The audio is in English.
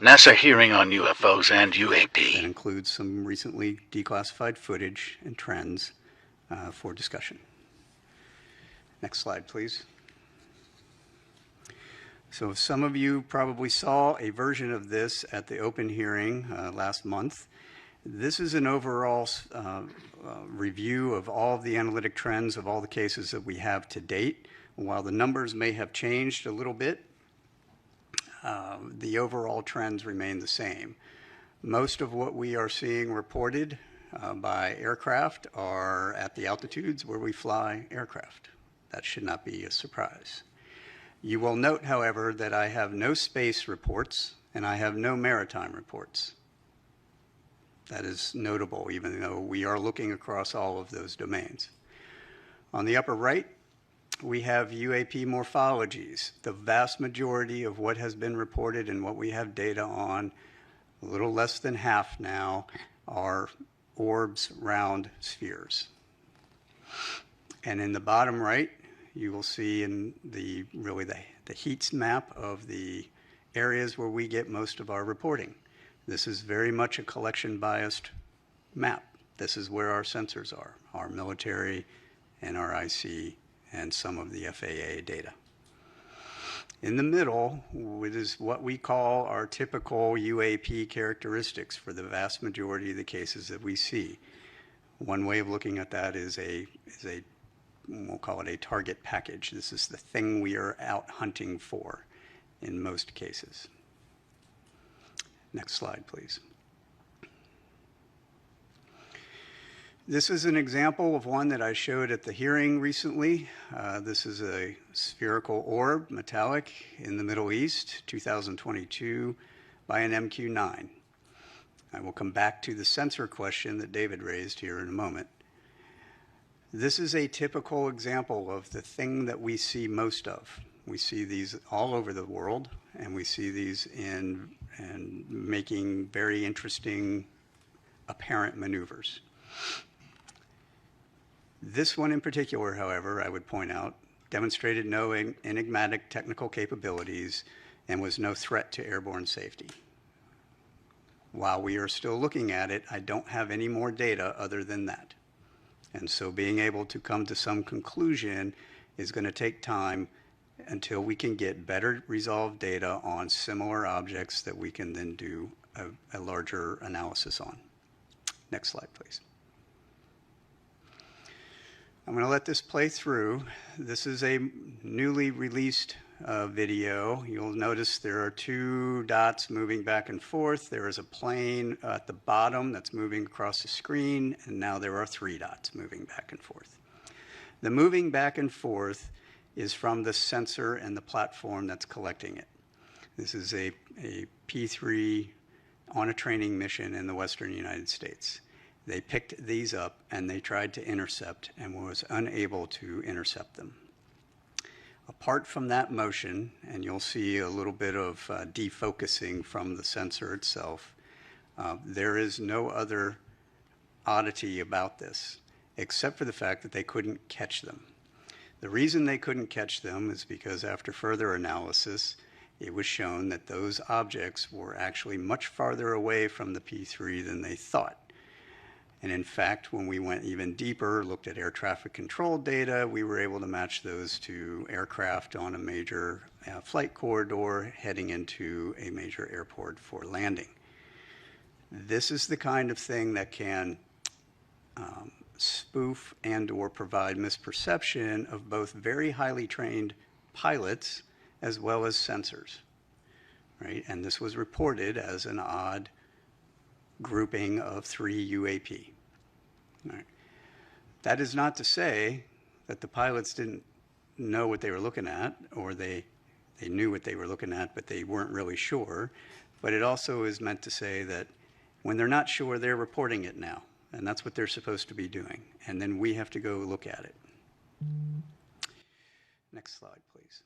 NASA hearing on UFOs and That UAP. includes some recently declassified footage and trends for discussion. Next slide, please. So some of you probably saw a version of this at the open hearing last month. This is an overall review of all of the analytic trends of all the cases that we have to date. While the numbers may have changed a little bit, the overall trends remain the same. Most of what we are seeing reported by aircraft are at the altitudes where we fly aircraft. That should not be a surprise. You will note, however, that I have no space reports and I have no maritime reports. That is notable, even though we are looking across all of those domains. On the upper right, we have UAP morphologies. The vast majority of what has been reported and what we have data on, a little less than half now, are orbs, round spheres. And in the bottom right, you will see in the heat map of the areas where we get most of our reporting. This is very much a collection-biased map. This is where our sensors are, our military, NRIC, and some of the FAA data. In the middle, it is what we call our typical UAP characteristics for the vast majority of the cases that we see. One way of looking at that is we'll call it a target package. This is the thing we are out hunting for in most cases. Next slide, please. This is an example of one that I showed at the hearing recently. This is a spherical orb, metallic, in the Middle East, 2022, by an MQ-9. I will come back to the sensor question that David raised here in a moment. This is a typical example of the thing that we see most of. We see these all over the world, and we see these in making very interesting apparent maneuvers. This one in particular, however, I would point out, demonstrated no enigmatic technical capabilities and was no threat to airborne safety. While we are still looking at it, I don't have any more data other than that. And so being able to come to some conclusion is going to take time until we can get better resolved data on similar objects that we can then do a larger analysis on. Next slide, please. I'm going to let this play through. This is a newly released video. You'll notice there are two dots moving back and forth. There is a plane at the bottom that's moving across the screen, and now there are three dots moving back and forth. The moving back and forth is from the sensor and the platform that's collecting it. This is a P3 on a training mission in the Western United States. They picked these up and they tried to intercept and was unable to intercept them. Apart from that motion, and you'll see a little bit of defocusing from the sensor itself, there is no other oddity about this, except for the fact that they couldn't catch them. The reason they couldn't catch them is because after further analysis, it was shown that those objects were actually much farther away from the P3 than they thought. And in fact, when we went even deeper, looked at air traffic control data, we were able to match those to aircraft on a major flight corridor heading into a major airport for landing. This is the kind of thing that can spoof and or provide misperception of both very highly trained pilots as well as sensors, right? And this was reported as an odd grouping of 3 UAP. All right. That is not to say that the pilots didn't know what they were looking at, or they knew what they were looking at, but they weren't really sure. But it also is meant to say that when they're not sure, they're reporting it now. And that's what they're supposed to be doing. And then we have to go look at it. Next slide, please.